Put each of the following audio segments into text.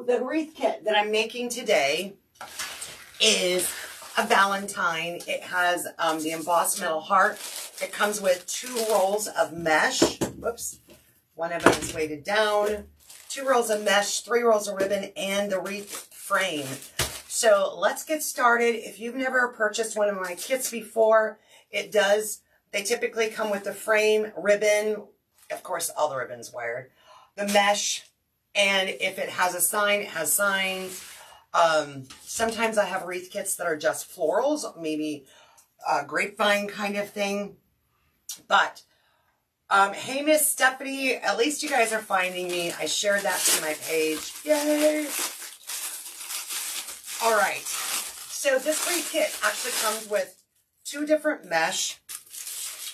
So the wreath kit that I'm making today is a Valentine. It has the embossed metal heart. It comes with 2 rolls of mesh. Whoops. One of them is weighted down. 2 rolls of mesh, 3 rolls of ribbon, and the wreath frame. So let's get started. If you've never purchased one of my kits before, they typically come with the frame, ribbon, of course all the ribbon's wired, the mesh, and if it has a sign, it has signs. Sometimes I have wreath kits that are just florals, maybe a grapevine kind of thing. But, hey, Miss Stephanie, at least you guys are finding me. I shared that to my page. Yay! All right. So this wreath kit actually comes with 2 different mesh.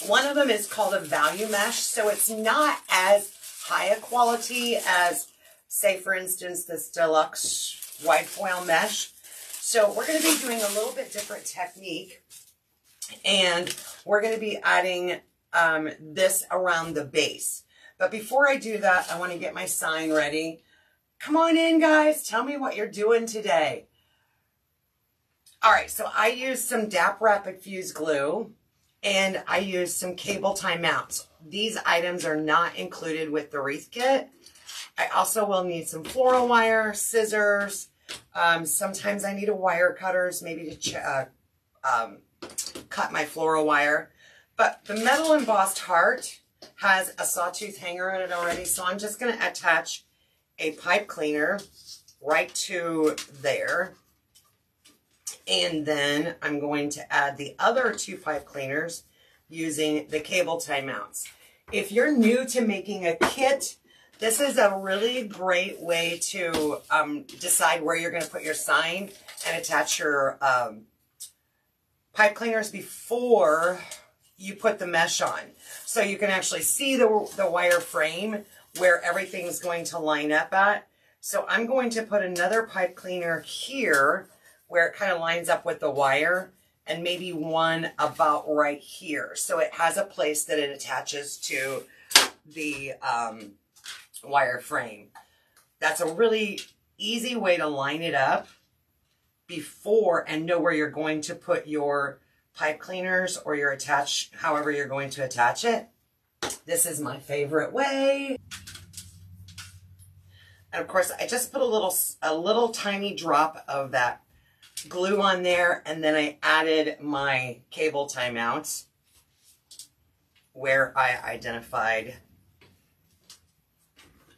One of them is called a value mesh, so it's not as high a quality as, say, for instance, this deluxe wide foil mesh. So we're going to be doing a little bit different technique, and we're going to be adding this around the base. But before I do that, I want to get my sign ready. Come on in, guys. Tell me what you're doing today. All right, so I used some DAP Rapid Fuse glue, and I used some cable tie mounts. These items are not included with the wreath kit. I also will need some floral wire, scissors. Sometimes I need a wire cutters, maybe to cut my floral wire. But the metal embossed heart has a sawtooth hanger on it already, so I'm just going to attach a pipe cleaner right to there. And then I'm going to add the other 2 pipe cleaners using the cable tie mounts. If you're new to making a kit, this is a really great way to decide where you're going to put your sign and attach your pipe cleaners before you put the mesh on. So you can actually see the wire frame where everything's going to line up at. So I'm going to put another pipe cleaner here where it kind of lines up with the wire, and maybe one about right here. So it has a place that it attaches to the wire frame. That's a really easy way to line it up before and know where you're going to put your pipe cleaners or your however you're going to attach it. This is my favorite way. And of course, I just put a little tiny drop of that glue on there, and then I added my cable tie mounts where I identified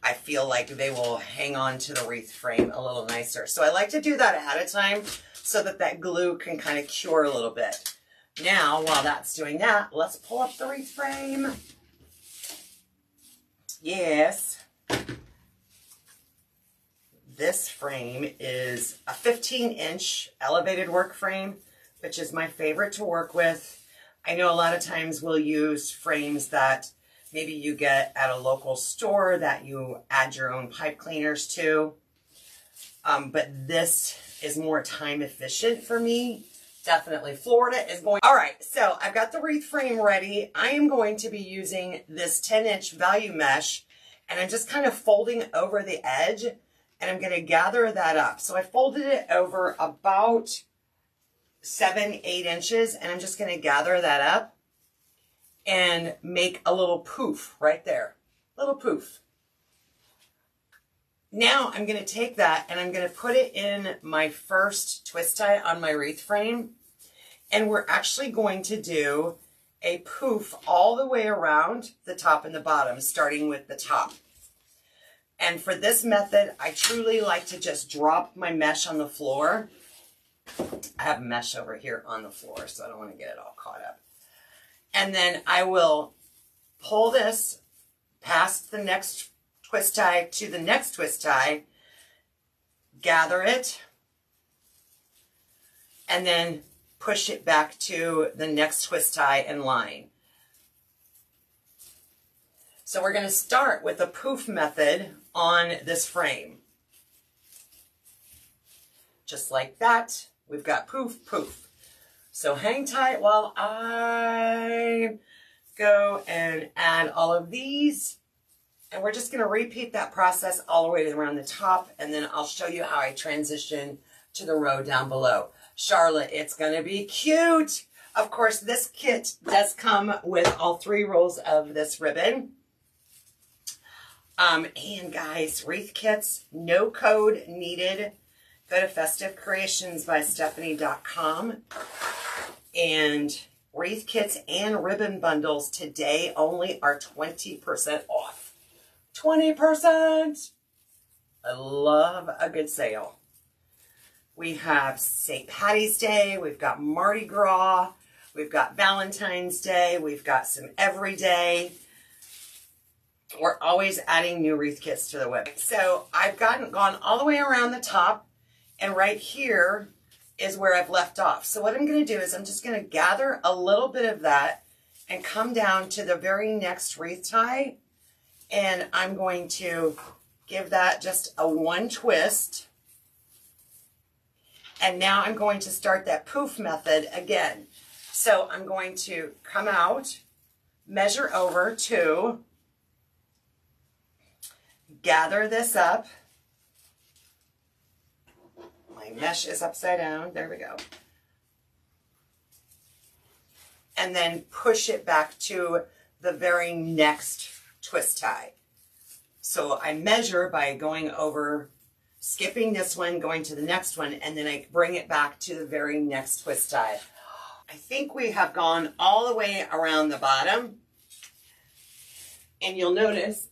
I feel like they will hang on to the wreath frame a little nicer. So I like to do that ahead of time so that that glue can kind of cure a little bit. Now, while that's doing that, let's pull up the wreath frame. Yes. This frame is a 15-inch elevated work frame, which is my favorite to work with. I know a lot of times we'll use frames that maybe you get at a local store that you add your own pipe cleaners to. But this is more time efficient for me. Definitely Florida is going. All right, so I've got the wreath frame ready. I am going to be using this 10-inch value mesh, and I'm just kind of folding over the edge, and I'm going to gather that up. So I folded it over about 7-8 inches, and I'm just going to gather that up and make a little poof right there. Little poof. Now I'm going to take that and I'm going to put it in my first twist tie on my wreath frame. And we're actually going to do a poof all the way around the top and the bottom, starting with the top. And for this method, I truly like to just drop my mesh on the floor. I have mesh over here on the floor, so I don't want to get it all caught up. And then I will pull this past the next twist tie to the next twist tie, gather it, and then push it back to the next twist tie and line. So we're going to start with the poof method on this frame. Just like that, we've got poof, poof. So hang tight while I go and add all of these. And we're just going to repeat that process all the way around the top, and then I'll show you how I transition to the row down below. Charlotte, it's going to be cute. Of course, this kit does come with all 3 rolls of this ribbon. And guys, wreath kits, no code needed. Go to festivecreationsbystephanie.com. And wreath kits and ribbon bundles today only are 20% off. 20%! I love a good sale. We have St. Patty's Day. We've got Mardi Gras. We've got Valentine's Day. We've got some everyday. We're always adding new wreath kits to the whip. So I've gone all the way around the top, and right here is where I've left off. So what I'm going to do is I'm just going to gather a little bit of that and come down to the very next wreath tie, and I'm going to give that just a 1 twist. And now I'm going to start that poof method again. So I'm going to come out, measure over 2, gather this up. My mesh is upside down. There we go. And then push it back to the very next twist tie. So I measure by going over, skipping this one, going to the next one, and then I bring it back to the very next twist tie. I think we have gone all the way around the bottom. And you'll notice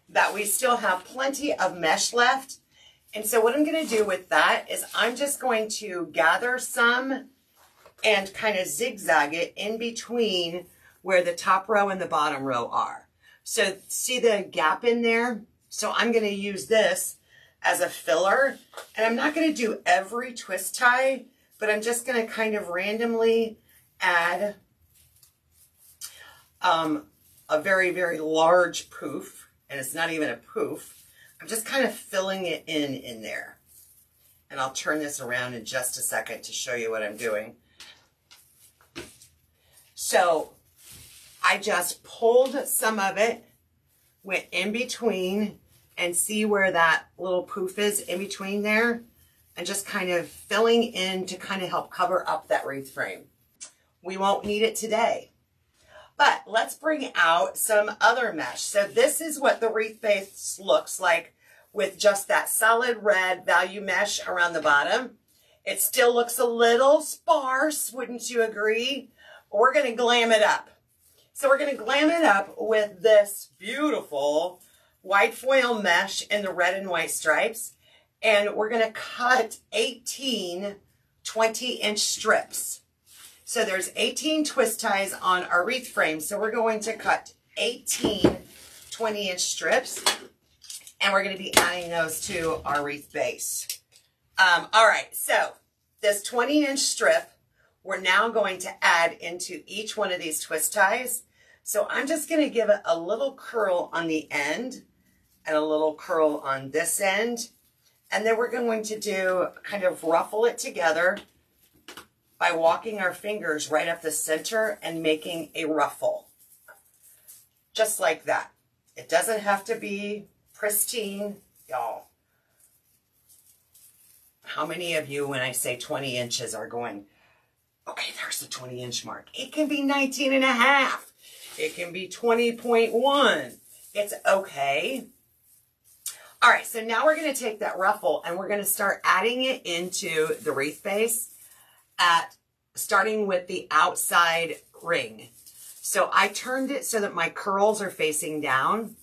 that we still have plenty of mesh left. And so what I'm going to do with that is I'm just going to gather some and kind of zigzag it in between where the top row and the bottom row are. So see the gap in there? So I'm going to use this as a filler. And I'm not going to do every twist tie, but I'm just going to kind of randomly add a very, very large poof. And it's not even a poof. I'm just kind of filling it in there. And I'll turn this around in just a second to show you what I'm doing. So I just pulled some of it, went in between, and see where that little poof is in between there, and just kind of filling in to kind of help cover up that wreath frame. We won't need it today. But let's bring out some other mesh. So this is what the wreath base looks like with just that solid red value mesh around the bottom. It still looks a little sparse, wouldn't you agree? We're going to glam it up. So we're going to glam it up with this beautiful white foil mesh in the red and white stripes. And we're going to cut 18 20-inch strips. So there's 18 twist ties on our wreath frame. So we're going to cut 18 20-inch strips, and we're going to be adding those to our wreath base. All right, so this 20-inch strip, we're now going to add into each one of these twist ties. So I'm just going to give it a little curl on the end and a little curl on this end. And then we're going to do kind of ruffle it together by walking our fingers right up the center and making a ruffle. Just like that. It doesn't have to be pristine, y'all. How many of you, when I say 20 inches, are going, okay, there's the 20-inch mark. It can be 19 and a half. It can be 20.1. It's okay. All right, so now we're going to take that ruffle and we're going to start adding it into the wreath base, starting with the outside ring. So I turned it so that my curls are facing down,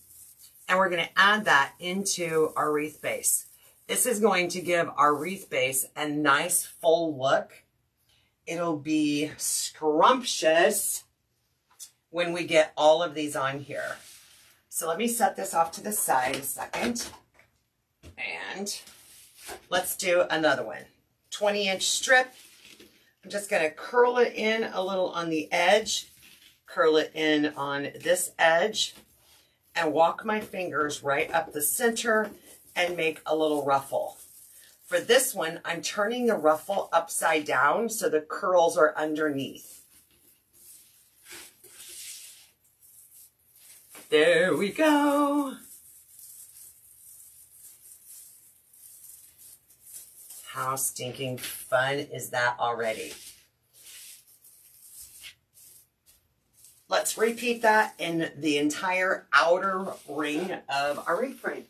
and we're going to add that into our wreath base. This is going to give our wreath base a nice full look. It'll be scrumptious when we get all of these on here. So let me set this off to the side a second. And let's do another one. 20-inch strip. I'm just going to curl it in a little on the edge, curl it in on this edge, and walk my fingers right up the center and make a little ruffle. For this one, I'm turning the ruffle upside down so the curls are underneath. There we go. How stinking fun is that already? Let's repeat that in the entire outer ring of our wreath frame.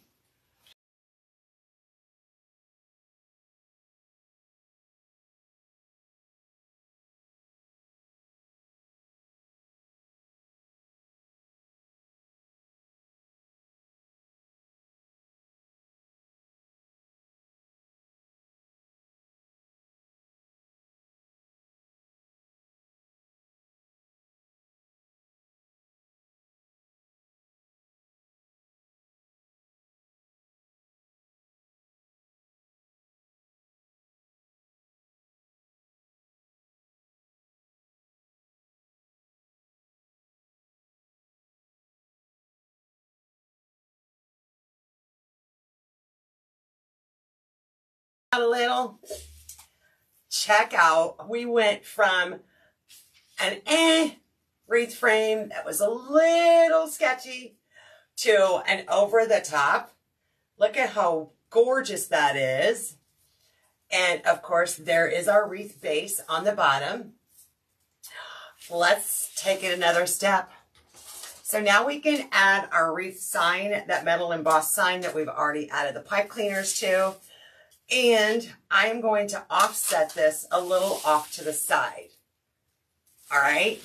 A little. Check out. We went from an wreath frame that was a little sketchy to an over the top. Look at how gorgeous that is. And of course, there is our wreath base on the bottom. Let's take it another step. So now we can add our wreath sign, that metal embossed sign that we've already added the pipe cleaners to. And I'm going to offset this a little off to the side. All right.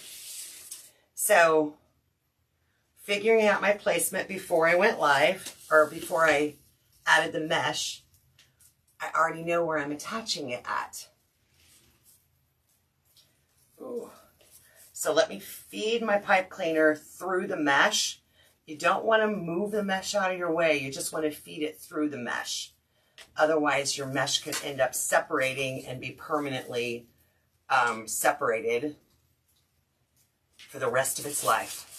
So figuring out my placement before I went live, or before I added the mesh, I already know where I'm attaching it at. Ooh. So let me feed my pipe cleaner through the mesh. You don't want to move the mesh out of your way. You just want to feed it through the mesh. Otherwise, your mesh could end up separating and be permanently separated for the rest of its life.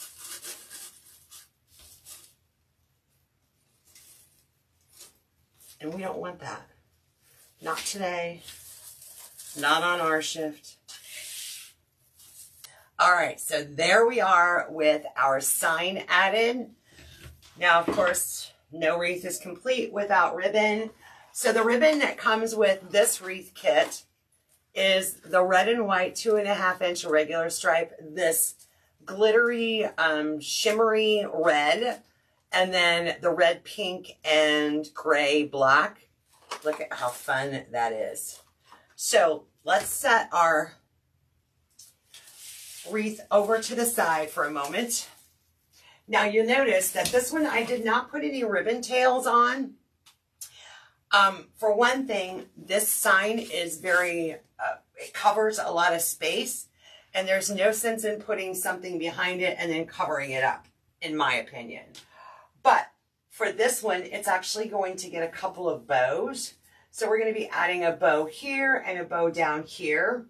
And we don't want that. Not today. Not on our shift. All right, so there we are with our sign added. Now, of course, no wreath is complete without ribbon. So the ribbon that comes with this wreath kit is the red and white 2.5 inch regular stripe, this glittery, shimmery red, and then the red, pink, and gray black. Look at how fun that is. So let's set our wreath over to the side for a moment. Now you'll notice that this one I did not put any ribbon tails on. For one thing, this sign is very, it covers a lot of space, and there's no sense in putting something behind it and then covering it up, in my opinion. But for this one, it's actually going to get a couple of bows. So we're going to be adding a bow here and a bow down here.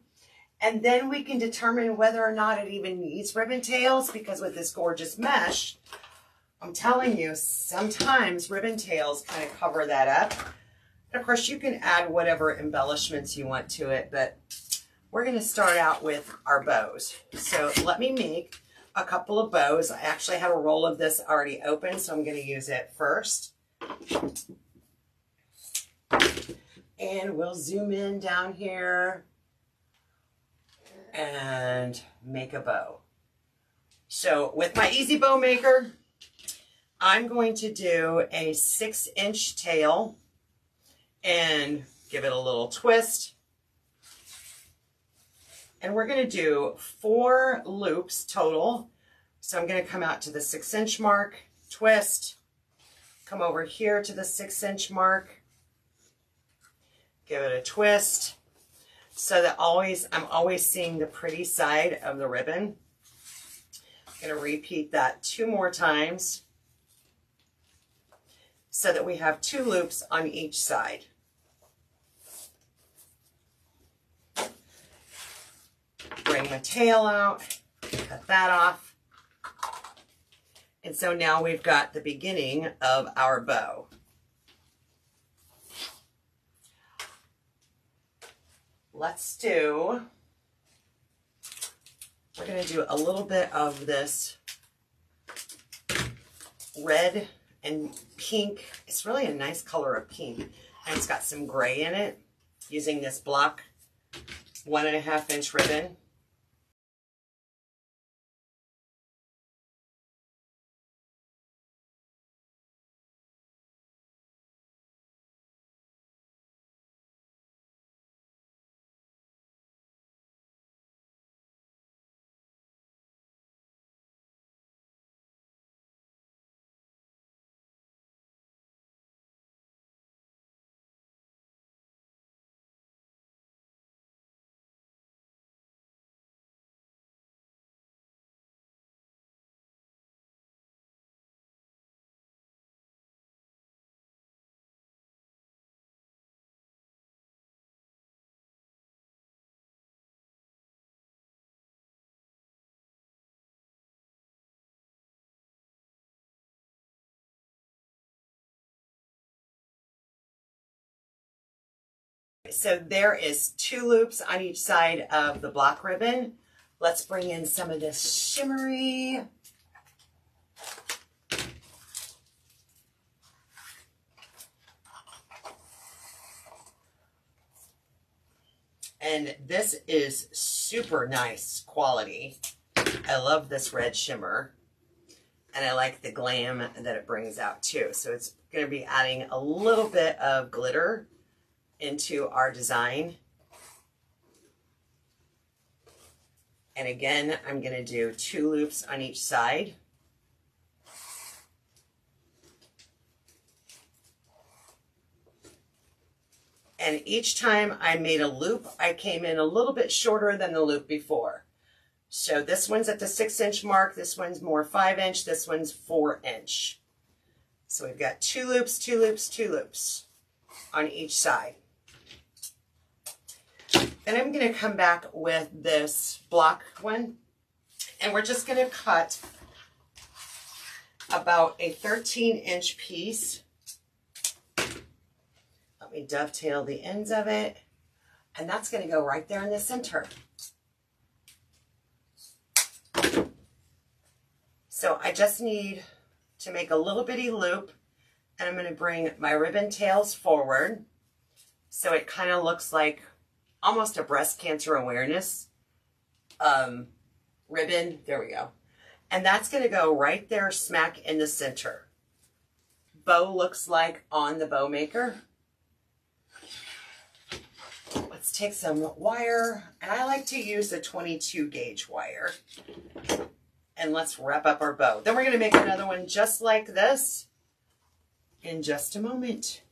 And then we can determine whether or not it even needs ribbon tails, because with this gorgeous mesh, I'm telling you, sometimes ribbon tails kind of cover that up. And of course, you can add whatever embellishments you want to it, but we're going to start out with our bows. So let me make a couple of bows. I actually have a roll of this already open, so I'm going to use it first. And we'll zoom in down here and make a bow. So with my Easy Bow Maker, I'm going to do a 6-inch tail and give it a little twist. And we're going to do 4 loops total. So I'm going to come out to the 6-inch mark, twist, come over here to the 6-inch mark, give it a twist, so that I'm always seeing the pretty side of the ribbon. I'm going to repeat that 2 more times so that we have 2 loops on each side. Bring my tail out, cut that off. And so now we've got the beginning of our bow. We're going to do a little bit of this red and pink. It's really a nice color of pink. And it's got some gray in it, using this block 1.5 inch ribbon. So there is 2 loops on each side of the block ribbon. Let's bring in some of this shimmery. And this is super nice quality. I love this red shimmer. And I like the glam that it brings out too. So it's going to be adding a little bit of glitter into our design. And again, I'm going to do 2 loops on each side. And each time I made a loop, I came in a little bit shorter than the loop before. So this one's at the 6 inch mark, this one's more 5 inch, this one's 4 inch. So we've got 2 loops, 2 loops, 2 loops on each side. Then I'm going to come back with this block one, and we're just going to cut about a 13 inch piece. Let me dovetail the ends of it, and that's going to go right there in the center. So I just need to make a little bitty loop, and I'm going to bring my ribbon tails forward so it kind of looks like almost a breast cancer awareness ribbon. There we go. And that's going to go right there smack in the center. Bow looks like on the bow maker. Let's take some wire, and I like to use a 22 gauge wire. And let's wrap up our bow. Then we're going to make another one just like this in just a moment.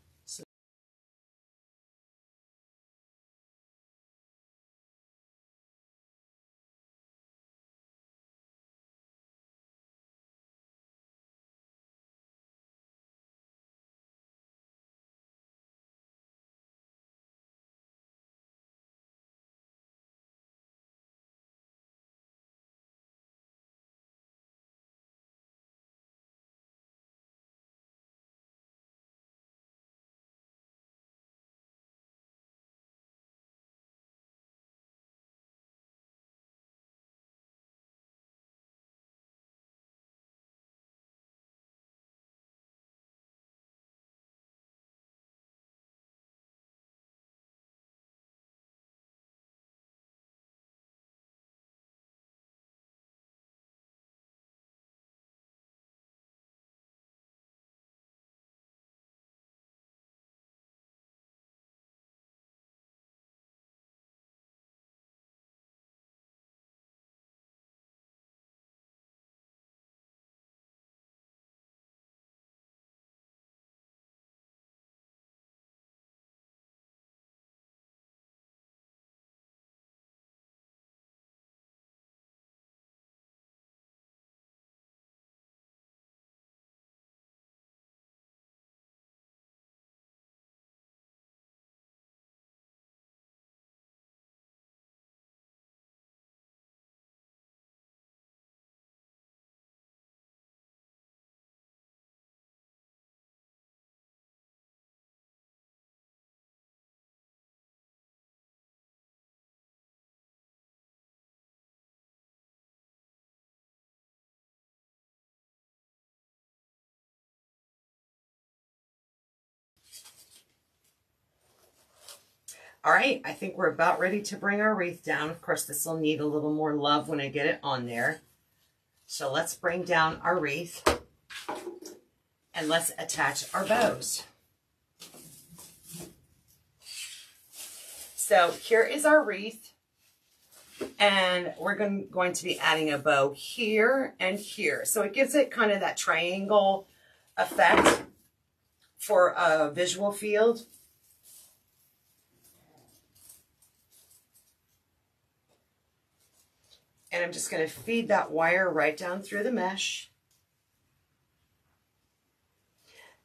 All right, I think we're about ready to bring our wreath down. Of course, this will need a little more love when I get it on there. So let's bring down our wreath and let's attach our bows. So here is our wreath, and we're going to be adding a bow here and here. So it gives it kind of that triangle effect for a visual field. And I'm just going to feed that wire right down through the mesh.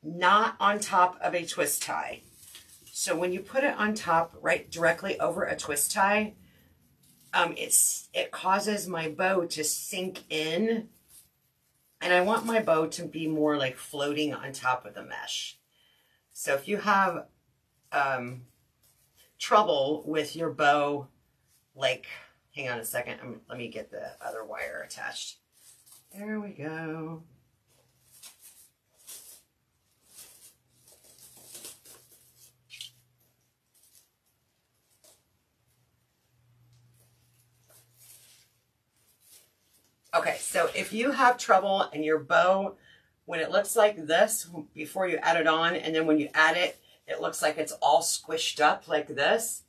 Not on top of a twist tie. So when you put it on top, right directly over a twist tie, it causes my bow to sink in. And I want my bow to be more like floating on top of the mesh. So if you have trouble with your bow, like, hang on a second. Let me get the other wire attached. There we go. Okay, so if you have trouble and your bow, when it looks like this, before you add it on, and then when you add it, it looks like it's all squished up like this,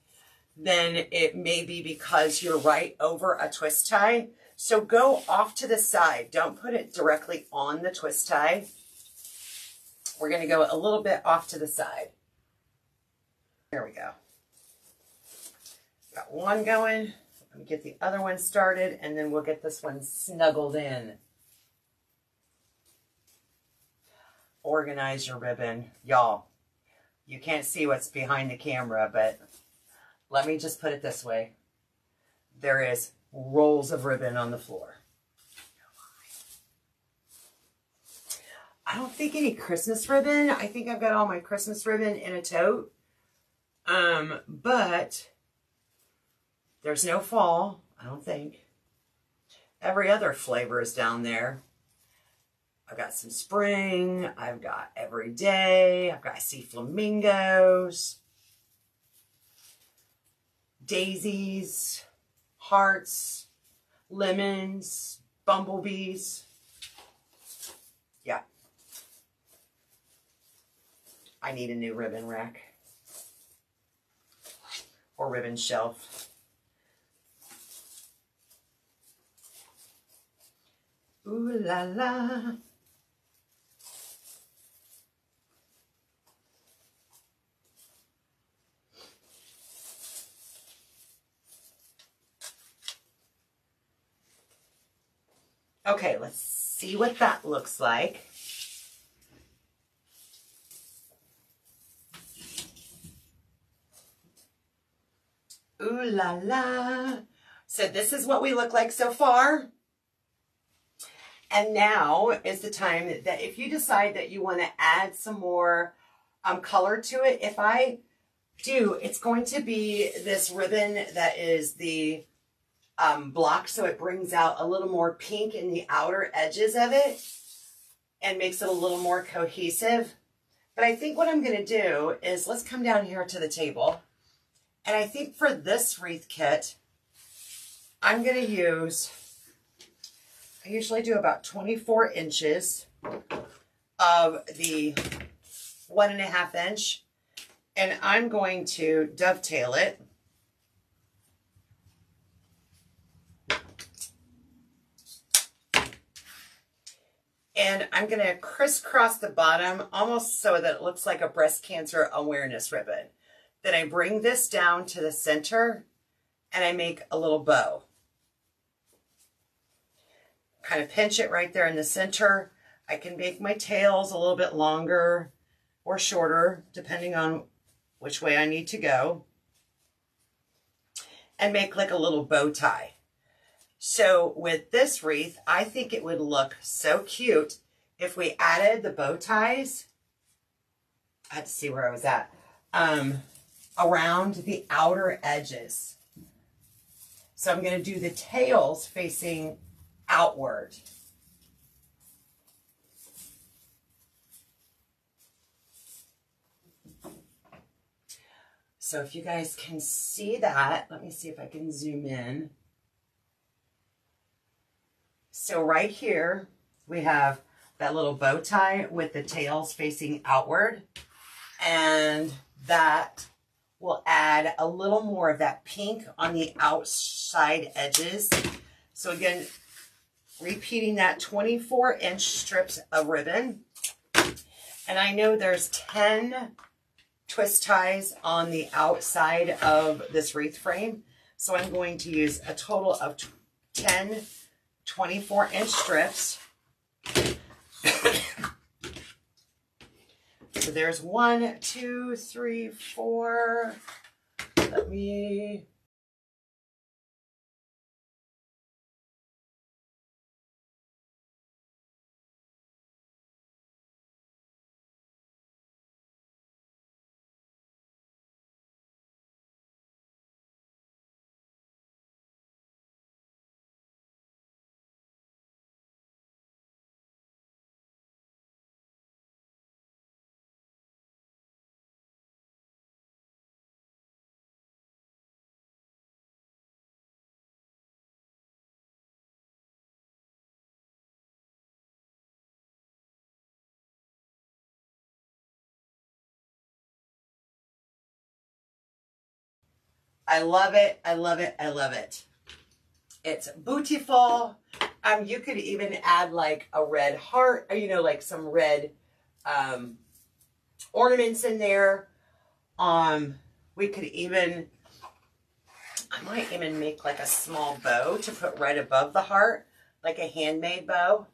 then it may be because you're right over a twist tie. So go off to the side. Don't put it directly on the twist tie. We're going to go a little bit off to the side. There we go. Got one going. Let me get the other one started, and then we'll get this one snuggled in. Organize your ribbon. Y'all, you can't see what's behind the camera, but let me just put it this way. There is rolls of ribbon on the floor. I don't think any Christmas ribbon. I think I've got all my Christmas ribbon in a tote. But there's no fall, I don't think. Every other flavor is down there. I've got some spring. I've got everyday. I see flamingos, daisies, hearts, lemons, bumblebees. Yeah. I need a new ribbon rack or ribbon shelf. Ooh la la. Okay, let's see what that looks like. Ooh la la. So this is what we look like so far. And now is the time that if you decide that you want to add some more color to it, if I do, it's going to be this ribbon that is the block, so it brings out a little more pink in the outer edges of it and makes it a little more cohesive. But I think what I'm going to do is, let's come down here to the table. And I think for this wreath kit, I'm going to use, I usually do about 24 inches of the 1.5 inch. And I'm going to dovetail it. And I'm going to crisscross the bottom almost so that it looks like a breast cancer awareness ribbon. Then I bring this down to the center and I make a little bow. Kind of pinch it right there in the center. I can make my tails a little bit longer or shorter, depending on which way I need to go. And make like a little bow tie. So with this wreath, I think it would look so cute if we added the bow ties. I had to see where I was at. Around the outer edges. So I'm going to do the tails facing outward. So if you guys can see that, let me see if I can zoom in. So right here, we have that little bow tie with the tails facing outward. And that will add a little more of that pink on the outside edges. So again, repeating that 24-inch strips of ribbon. And I know there's 10 twist ties on the outside of this wreath frame. So I'm going to use a total of 10 24-inch strips. So there's 1, 2, 3, 4. Let me... I love it. I love it. I love it. It's beautiful. You could even add like a red heart, or, you know, like some red ornaments in there. We could even, I might even make like a small bow to put right above the heart, like a handmade bow.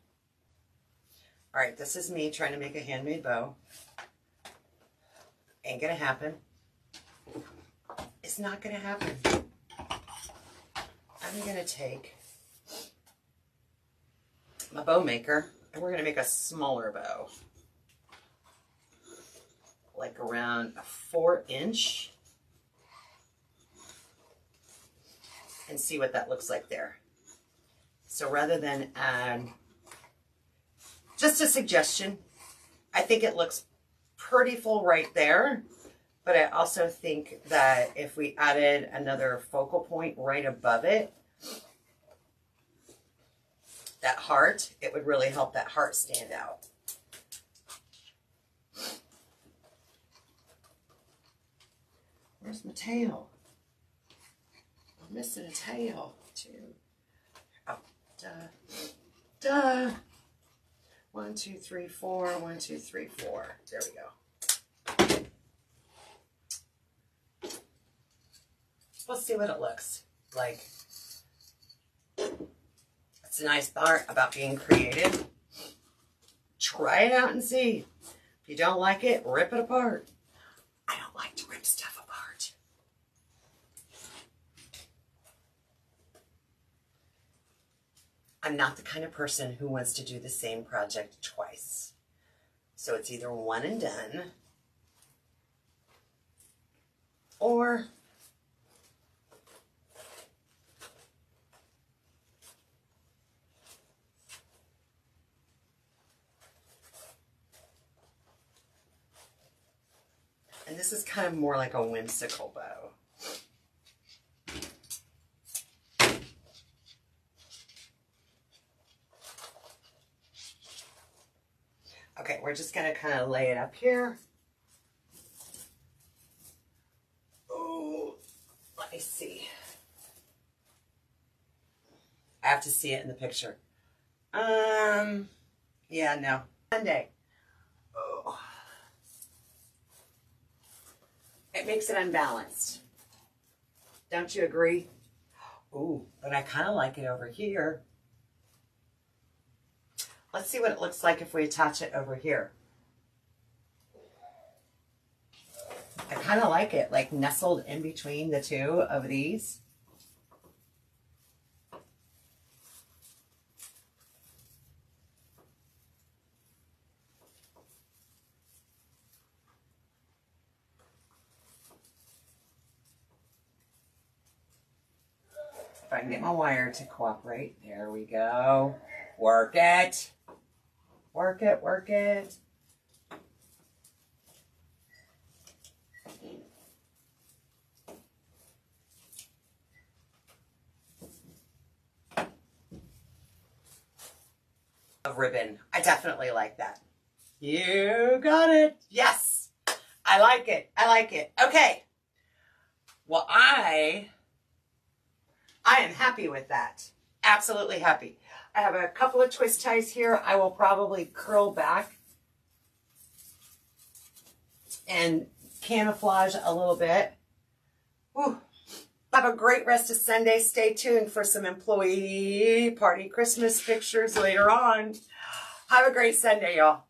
All right, this is me trying to make a handmade bow. Ain't gonna happen. It's not gonna happen. I'm gonna take my bow maker and we're gonna make a smaller bow. Like around a 4-inch. And see what that looks like there. So rather than add, just a suggestion, I think it looks pretty full right there. But I also think that if we added another focal point right above it, that heart, it would really help that heart stand out. Where's my tail? I'm missing a tail too. Oh, duh. 1, 2, 3, 4. 1, 2, 3, 4. There we go. We'll see what it looks like. That's a nice part about being creative. Try it out and see. If you don't like it, rip it apart. I don't like to rip stuff apart. I'm not the kind of person who wants to do the same project twice. So it's either one and done, or and this is kind of more like a whimsical bow. Okay, we're just going to kind of lay it up here. Oh, let me see. I have to see it in the picture. Yeah, no. Monday. Oh. It makes it unbalanced. Don't you agree? Ooh, but I kind of like it over here. Let's see what it looks like if we attach it over here. I kind of like it, like nestled in between the two of these. If I can get my wire to cooperate. There we go. Work it. Work it, work it. ribbon. I definitely like that. You got it. Yes. I like it. I like it. Okay. Well, I am happy with that. Absolutely happy. I have a couple of twist ties here. I will probably curl back and camouflage a little bit. Whew. Have a great rest of Sunday. Stay tuned for some employee party Christmas pictures later on. Have a great Sunday, y'all.